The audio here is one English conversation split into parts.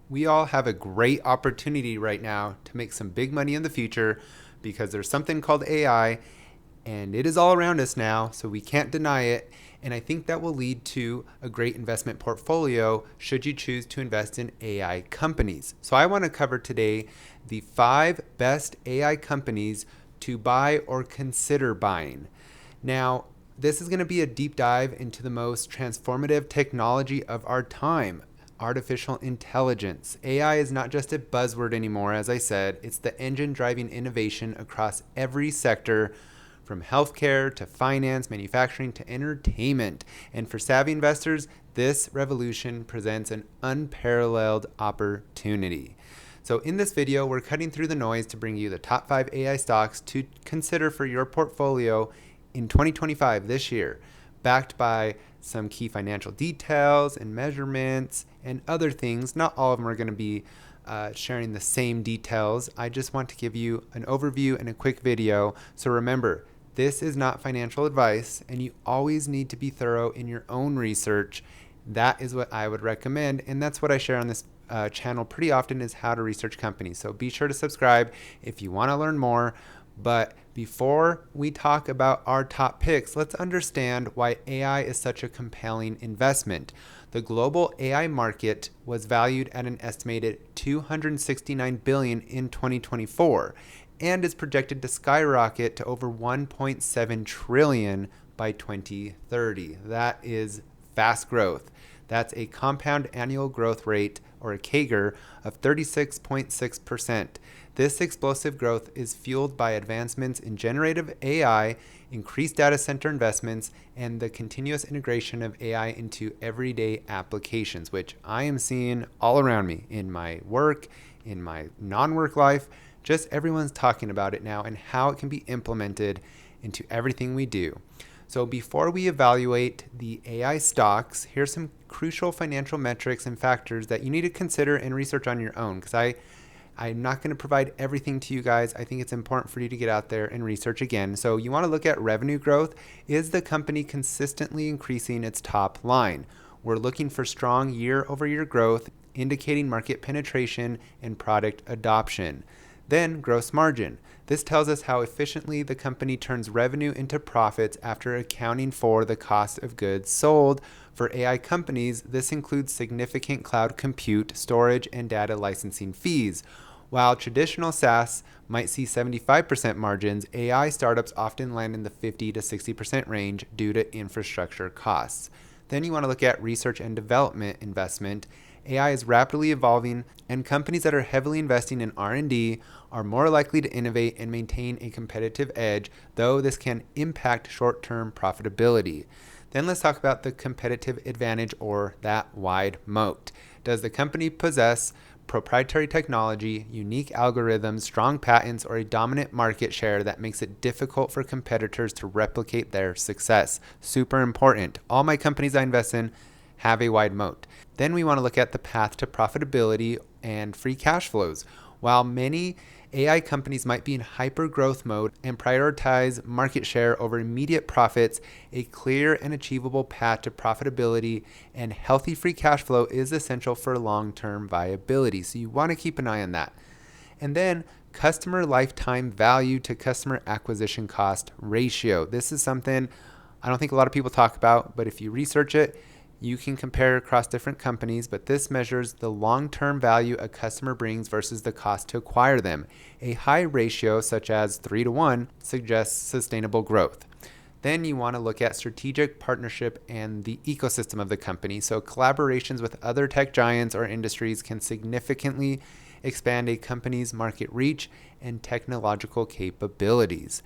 We all have a great opportunity right now to make some big money in the future because there's something called AI and it is all around us now, so we can't deny it. And I think that will lead to a great investment portfolio should you choose to invest in AI companies. So I want to cover today the 5 best AI companies to buy or consider buying. Now, this is going to be a deep dive into the most transformative technology of our time. Artificial intelligence. AI is not just a buzzword anymore, as I said, it's the engine driving innovation across every sector, from healthcare to finance, manufacturing to entertainment. And for savvy investors, this revolution presents an unparalleled opportunity. So in this video, we're cutting through the noise to bring you the top 5 AI stocks to consider for your portfolio in 2025, this year, backed by some key financial details and measurements and other things. Not all of them are going to be sharing the same details. I just want to give you an overview and a quick video. So remember, this is not financial advice, and you always need to be thorough in your own research. That is what I would recommend, and that's what I share on this channel pretty often, is how to research companies. So be sure to subscribe if you want to learn more. But before we talk about our top picks, let's understand why AI is such a compelling investment. The global AI market was valued at an estimated $269 billion in 2024 and is projected to skyrocket to over $1.7 trillion by 2030. That is fast growth. That's a compound annual growth rate, or a CAGR, of 36.6%. This explosive growth is fueled by advancements in generative AI, increased data center investments, and the continuous integration of AI into everyday applications, which I am seeing all around me in my work, in my non-work life. Just everyone's talking about it now and how it can be implemented into everything we do. So before we evaluate the AI stocks, here's some crucial financial metrics and factors that you need to consider and research on your own, because I'm not going to provide everything to you guys. I think it's important for you to get out there and research again. So you want to look at revenue growth. Is the company consistently increasing its top line? We're looking for strong year-over-year growth, indicating market penetration and product adoption. Then gross margin. This tells us how efficiently the company turns revenue into profits after accounting for the cost of goods sold. For AI companies, this includes significant cloud compute, storage, and data licensing fees. While traditional SaaS might see 75% margins, AI startups often land in the 50 to 60% range due to infrastructure costs. Then you want to look at research and development investment. AI is rapidly evolving, and companies that are heavily investing in R&D are more likely to innovate and maintain a competitive edge, though this can impact short-term profitability. Then let's talk about the competitive advantage, or that wide moat. Does the company possess proprietary technology, unique algorithms, strong patents, or a dominant market share that makes it difficult for competitors to replicate their success? Super important. All my companies I invest in have a wide moat. Then we want to look at the path to profitability and free cash flows. While many AI companies might be in hyper growth mode and prioritize market share over immediate profits, a clear and achievable path to profitability and healthy free cash flow is essential for long-term viability. So you want to keep an eye on that. And then customer lifetime value to customer acquisition cost ratio. This is something I don't think a lot of people talk about, but if you research it, you can compare across different companies, but this measures the long-term value a customer brings versus the cost to acquire them. A high ratio, such as 3-to-1, suggests sustainable growth. Then you want to look at strategic partnership and the ecosystem of the company. So collaborations with other tech giants or industries can significantly expand a company's market reach and technological capabilities.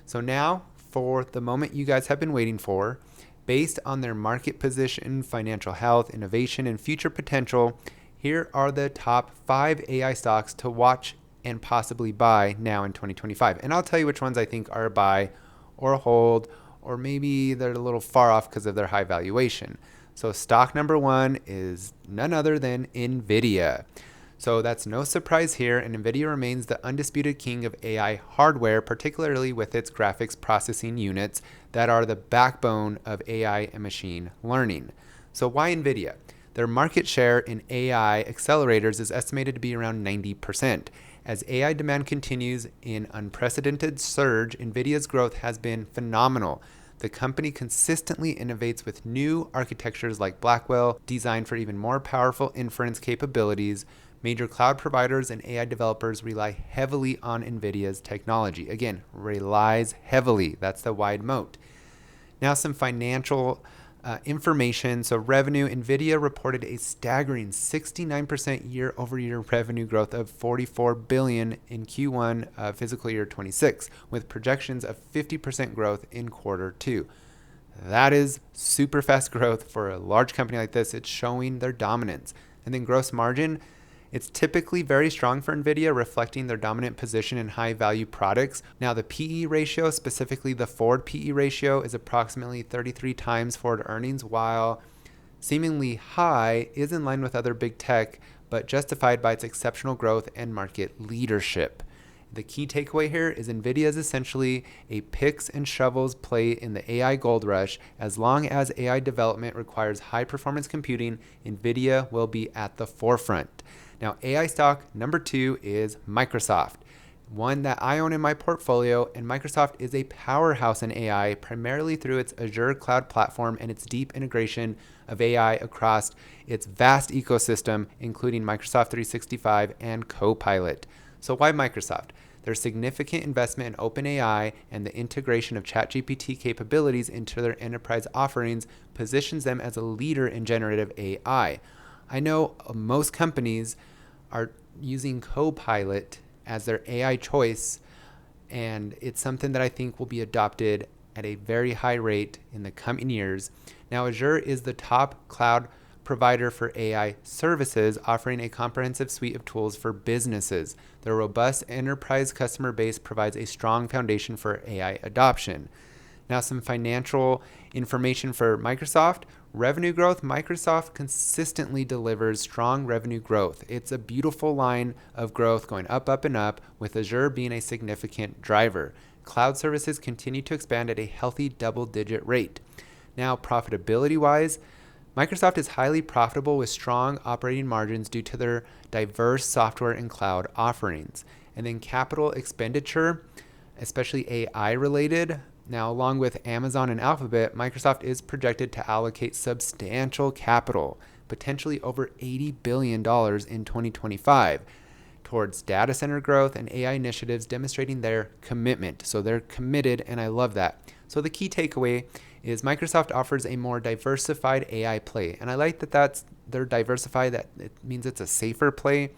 So now, for the moment you guys have been waiting for, based on their market position, financial health, innovation, and future potential, here are the top 5 AI stocks to watch and possibly buy now in 2025. And I'll tell you which ones I think are a buy or a hold, or maybe they're a little far off because of their high valuation. So stock number 1 is none other than Nvidia. So that's no surprise here, and Nvidia remains the undisputed king of AI hardware, particularly with its graphics processing units that are the backbone of AI and machine learning. So why Nvidia? Their market share in AI accelerators is estimated to be around 90%. As AI demand continues in unprecedented surge, Nvidia's growth has been phenomenal. The company consistently innovates with new architectures like Blackwell, designed for even more powerful inference capabilities. Major cloud providers and AI developers rely heavily on Nvidia's technology. Again, relies heavily. That's the wide moat. Now, some financial information. So revenue, Nvidia reported a staggering 69% year-over-year revenue growth of $44 billion in Q1 fiscal year 26, with projections of 50% growth in Q2. That is super fast growth for a large company like this. It's showing their dominance. And then gross margin, it's typically very strong for Nvidia, reflecting their dominant position in high-value products. Now, the PE ratio, specifically the forward PE ratio, is approximately 33 times forward earnings, while seemingly high, is in line with other big tech, but justified by its exceptional growth and market leadership. The key takeaway here is Nvidia is essentially a picks and shovels play in the AI gold rush. As long as AI development requires high-performance computing, Nvidia will be at the forefront. Now, AI stock number 2 is Microsoft, one that I own in my portfolio, and Microsoft is a powerhouse in AI, primarily through its Azure cloud platform and its deep integration of AI across its vast ecosystem, including Microsoft 365 and Copilot. So why Microsoft? Their significant investment in OpenAI and the integration of Chat GPT capabilities into their enterprise offerings positions them as a leader in generative AI. I know most companies are using Copilot as their AI choice, and it's something that I think will be adopted at a very high rate in the coming years. Now, Azure is the top cloud provider for AI services, offering a comprehensive suite of tools for businesses. Their robust enterprise customer base provides a strong foundation for AI adoption. Now, some financial information for Microsoft. Revenue growth. Microsoft consistently delivers strong revenue growth. It's a beautiful line of growth going up, up, and up, with Azure being a significant driver. Cloud services continue to expand at a healthy double-digit rate. Now, profitability-wise, Microsoft is highly profitable with strong operating margins due to their diverse software and cloud offerings. And then capital expenditure, especially AI-related. Now, along with Amazon and Alphabet, Microsoft is projected to allocate substantial capital, potentially over $80 billion in 2025, towards data center growth and AI initiatives, demonstrating their commitment. So they're committed, and I love that. So the key takeaway is Microsoft offers a more diversified AI play. And I like that they're diversified, that it means it's a safer play.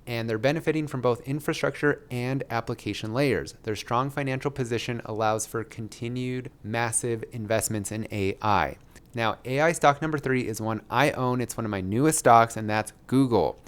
And they're benefiting from both infrastructure and application layers. Their strong financial position allows for continued massive investments in AI. Now, AI stock number 3 is one I own. It's one of my newest stocks, and that's Google.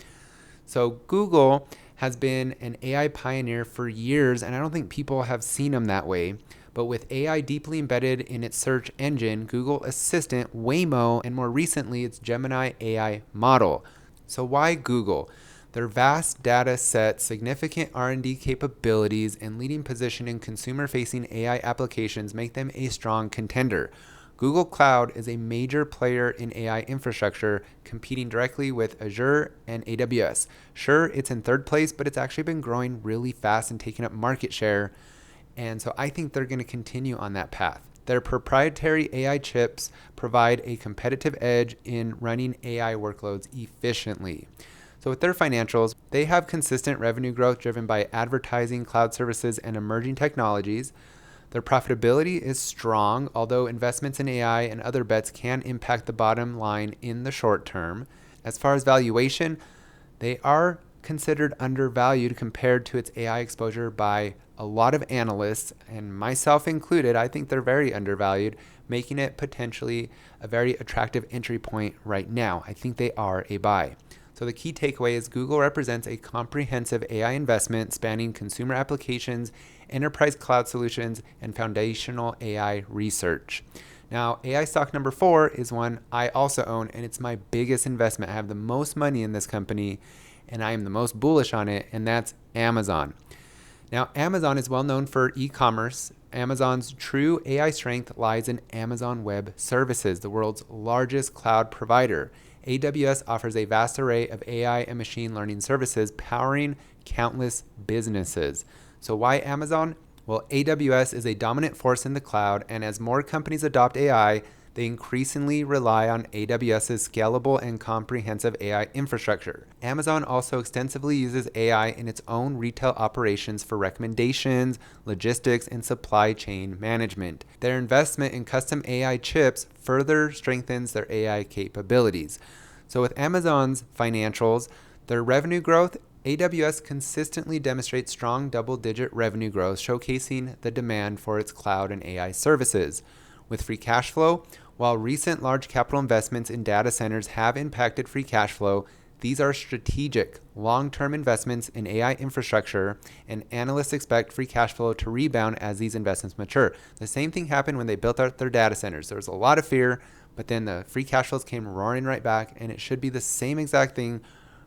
So Google has been an AI pioneer for years, and I don't think people have seen them that way. But with AI deeply embedded in its search engine, Google Assistant, Waymo, and more recently, its Gemini AI model. So why Google? Their vast data set, significant R&D capabilities, and leading position in consumer-facing AI applications make them a strong contender. Google Cloud is a major player in AI infrastructure, competing directly with Azure and AWS. Sure, it's in third place, but it's actually been growing really fast and taking up market share. And so I think they're going to continue on that path. Their proprietary AI chips provide a competitive edge in running AI workloads efficiently. So with their financials, they have consistent revenue growth driven by advertising, cloud services, and emerging technologies. Their profitability is strong, although investments in AI and other bets can impact the bottom line in the short term. As far as valuation, they are considered undervalued compared to its AI exposure by a lot of analysts, and myself included. I think they're very undervalued, making it potentially a very attractive entry point right now. I think they are a buy. So the key takeaway is Google represents a comprehensive AI investment spanning consumer applications, enterprise cloud solutions, and foundational AI research. Now, AI stock number 4 is one I also own, and it's my biggest investment. I have the most money in this company, and I am the most bullish on it, and that's Amazon. Now, Amazon is well known for e-commerce. Amazon's true AI strength lies in Amazon Web Services, the world's largest cloud provider. AWS offers a vast array of AI and machine learning services powering countless businesses. So why Amazon? Well, AWS is a dominant force in the cloud, and as more companies adopt AI, they increasingly rely on AWS's scalable and comprehensive AI infrastructure. Amazon also extensively uses AI in its own retail operations for recommendations, logistics, and supply chain management. Their investment in custom AI chips further strengthens their AI capabilities. So with Amazon's financials, their revenue growth, AWS consistently demonstrates strong double-digit revenue growth, showcasing the demand for its cloud and AI services. With free cash flow, while recent large capital investments in data centers have impacted free cash flow, these are strategic, long-term investments in AI infrastructure, and analysts expect free cash flow to rebound as these investments mature. The same thing happened when they built out their data centers. There was a lot of fear, but then the free cash flows came roaring right back, and it should be the same exact thing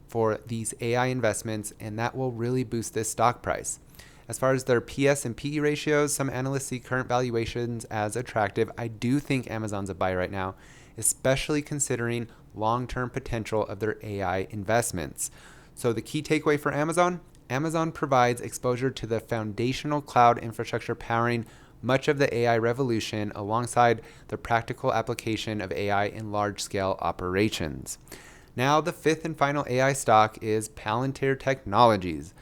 for these AI investments, and that will really boost this stock price. As far as their PS and PE ratios, some analysts see current valuations as attractive. I do think Amazon's a buy right now, especially considering long-term potential of their AI investments. So the key takeaway for Amazon, Amazon provides exposure to the foundational cloud infrastructure powering much of the AI revolution alongside the practical application of AI in large-scale operations. Now, the fifth and final AI stock is Palantir Technologies.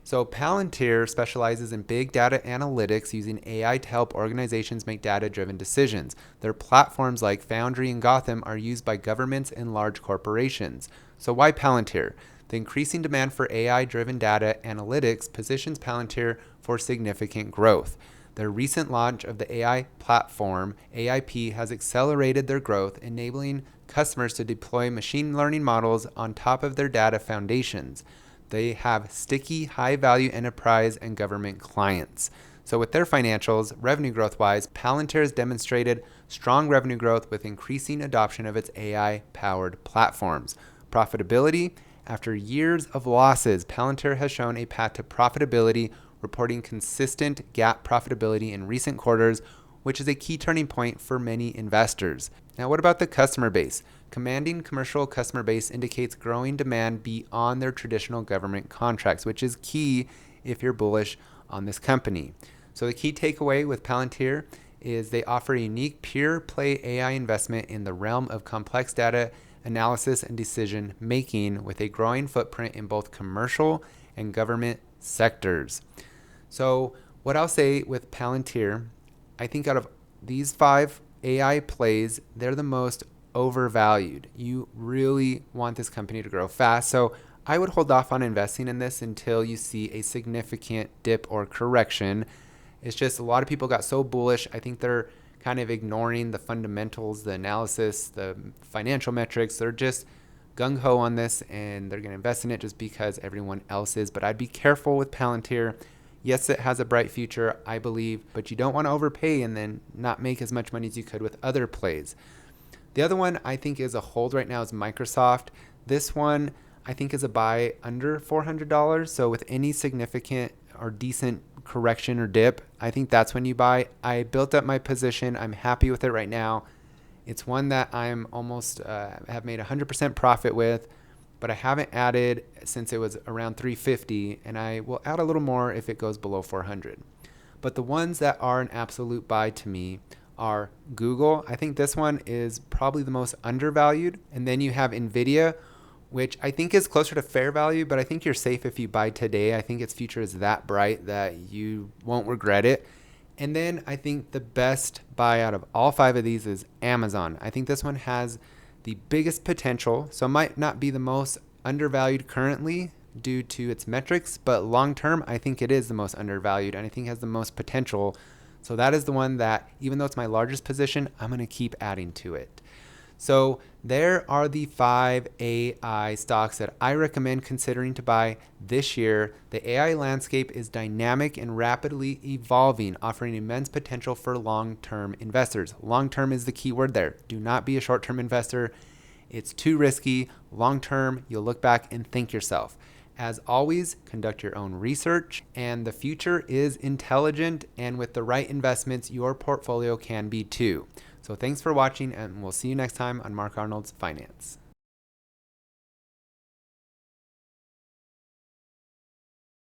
So Palantir specializes in big data analytics using AI to help organizations make data-driven decisions. Their platforms like Foundry and Gotham are used by governments and large corporations. So why Palantir? The increasing demand for AI-driven data analytics positions Palantir for significant growth. Their recent launch of the AI platform, AIP, has accelerated their growth, enabling customers to deploy machine learning models on top of their data foundations. They have sticky, high-value enterprise and government clients. So with their financials, revenue growth-wise, Palantir has demonstrated strong revenue growth with increasing adoption of its AI-powered platforms. Profitability, after years of losses, Palantir has shown a path to profitability, reporting consistent GAAP profitability in recent quarters, which is a key turning point for many investors. Now, what about the customer base? Commanding commercial customer base indicates growing demand beyond their traditional government contracts, which is key if you're bullish on this company. So the key takeaway with Palantir is they offer a unique pure play AI investment in the realm of complex data analysis and decision making with a growing footprint in both commercial and government sectors. So what I'll say with Palantir, I think out of these 5 AI plays, they're the most overvalued. You really want this company to grow fast. So I would hold off on investing in this until you see a significant dip or correction. It's just a lot of people got so bullish. I think they're kind of ignoring the fundamentals, the analysis, the financial metrics. They're just gung-ho on this and they're going to invest in it just because everyone else is. But I'd be careful with Palantir. Yes, it has a bright future, I believe, but you don't want to overpay and then not make as much money as you could with other plays. The other one I think is a hold right now is Microsoft. This one I think is a buy under $400. So with any significant or decent correction or dip, I think that's when you buy. I built up my position. I'm happy with it right now. It's one that I'm almost have made 100% profit with, but I haven't added since it was around 350, and I will add a little more if it goes below 400. But the ones that are an absolute buy to me are Google. I think this one is probably the most undervalued. And then you have Nvidia, which I think is closer to fair value, but I think you're safe if you buy today. I think its future is that bright that you won't regret it. And then I think the best buy out of all 5 of these is Amazon. I think this one has the biggest potential. So it might not be the most undervalued currently due to its metrics, but long term, I think it is the most undervalued and I think has the most potential. So that is the one that, even though it's my largest position, I'm going to keep adding to it. So there are the 5 AI stocks that I recommend considering to buy this year. The AI landscape is dynamic and rapidly evolving, offering immense potential for long-term investors. Long-term is the key word there. Do not be a short-term investor. It's too risky. Long-term, you'll look back and think yourself. As always, conduct your own research, and the future is intelligent, and with the right investments, your portfolio can be too. So thanks for watching, and we'll see you next time on Mark Arnold's Finance.